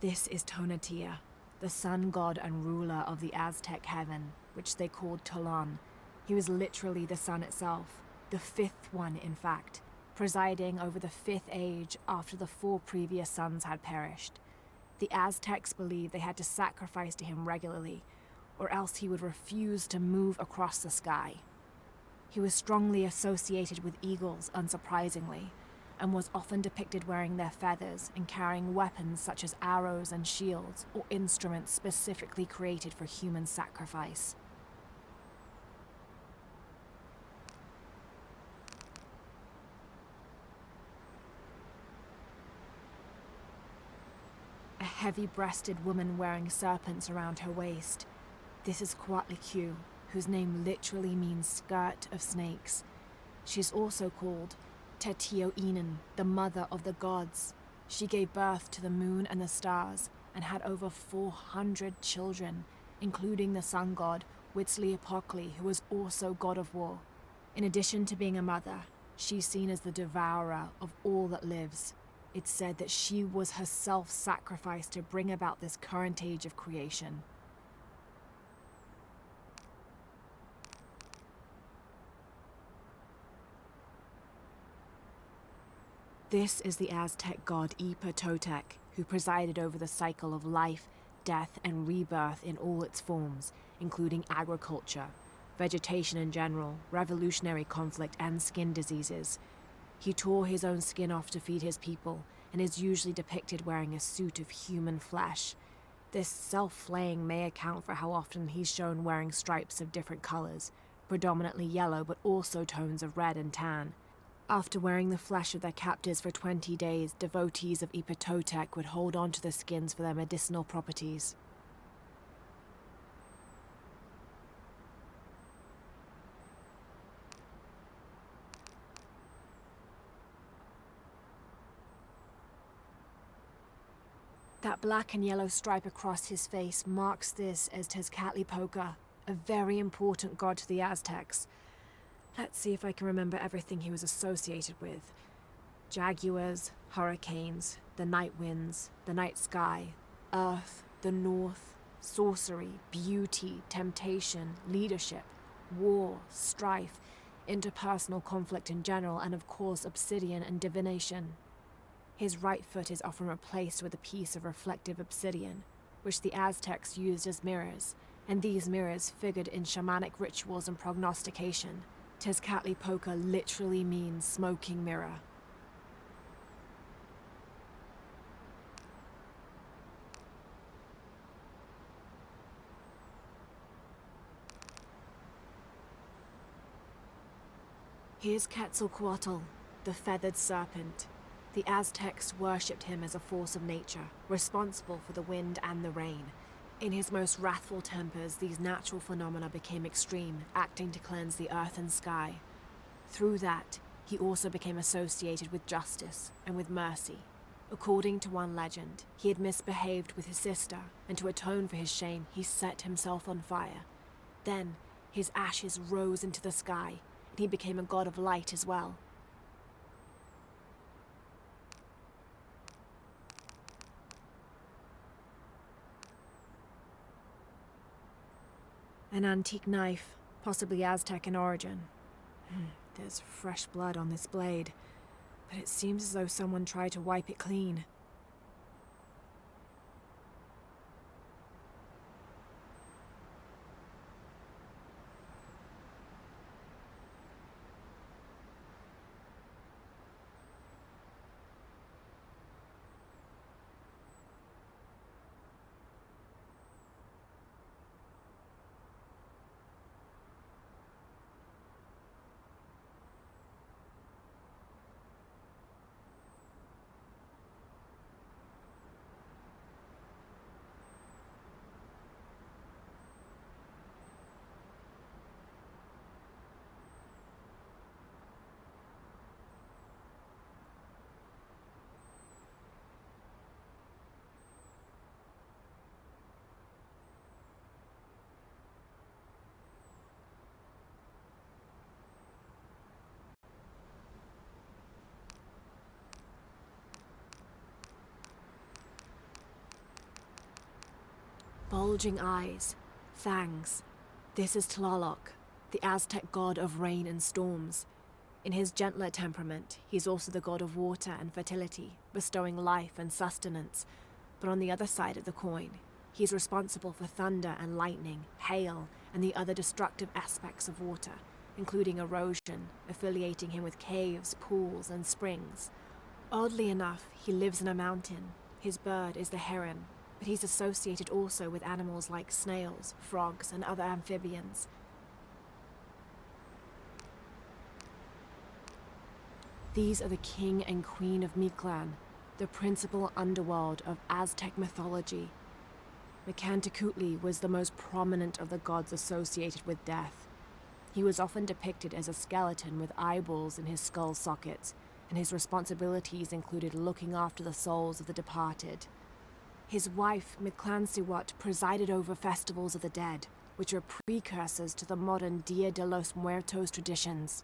This is Tonatiuh, the sun god and ruler of the Aztec heaven, which they called Tolan. He was literally the sun itself, the fifth one in fact, presiding over the fifth age after the 4 previous suns had perished. The Aztecs believed they had to sacrifice to him regularly, or else he would refuse to move across the sky. He was strongly associated with eagles, unsurprisingly, and was often depicted wearing their feathers and carrying weapons such as arrows and shields, or instruments specifically created for human sacrifice. A heavy-breasted woman wearing serpents around her waist. This is Coatlicue, whose name literally means skirt of snakes. She's also called Tetioinen, the mother of the gods. She gave birth to the moon and the stars, and had over 400 children, including the sun god Huitzilopochtli, who was also god of war. In addition to being a mother, she's seen as the devourer of all that lives. It's said that she was herself sacrificed to bring about this current age of creation. This is the Aztec god Totec, who presided over the cycle of life, death, and rebirth in all its forms, including agriculture, vegetation in general, revolutionary conflict, and skin diseases. He tore his own skin off to feed his people, and is usually depicted wearing a suit of human flesh. This self-flaying may account for how often he's shown wearing stripes of different colors, predominantly yellow but also tones of red and tan. After wearing the flesh of their captives for 20 days, devotees of Totec would hold on to the skins for their medicinal properties. That black and yellow stripe across his face marks this as Tezcatlipoca, a very important god to the Aztecs. Let's see if I can remember everything he was associated with. Jaguars, hurricanes, the night winds, the night sky, earth, the north, sorcery, beauty, temptation, leadership, war, strife, interpersonal conflict in general, and of course obsidian and divination. His right foot is often replaced with a piece of reflective obsidian, which the Aztecs used as mirrors, and these mirrors figured in shamanic rituals and prognostication. Tezcatlipoca literally means smoking mirror. Here's Quetzalcoatl, the feathered serpent. The Aztecs worshipped him as a force of nature, responsible for the wind and the rain. In his most wrathful tempers, these natural phenomena became extreme, acting to cleanse the earth and sky. Through that, he also became associated with justice and with mercy. According to one legend, he had misbehaved with his sister, and to atone for his shame, he set himself on fire. Then, his ashes rose into the sky, and he became a god of light as well. An antique knife, possibly Aztec in origin. There's fresh blood on this blade, but it seems as though someone tried to wipe it clean. bulging eyes, fangs. This is Tlaloc, the Aztec god of rain and storms. In his gentler temperament, he's also the god of water and fertility, bestowing life and sustenance. But on the other side of the coin, he's responsible for thunder and lightning, hail, and the other destructive aspects of water, including erosion, affiliating him with caves, pools, and springs. Oddly enough, he lives in a mountain. His bird is the heron, but he's associated also with animals like snails, frogs, and other amphibians. These are the king and queen of Mictlan, the principal underworld of Aztec mythology. Mictlantecuhtli was the most prominent of the gods associated with death. He was often depicted as a skeleton with eyeballs in his skull sockets, and his responsibilities included looking after the souls of the departed. His wife, Mictlantecuhtli, presided over festivals of the dead, which are precursors to the modern Dia de los Muertos traditions.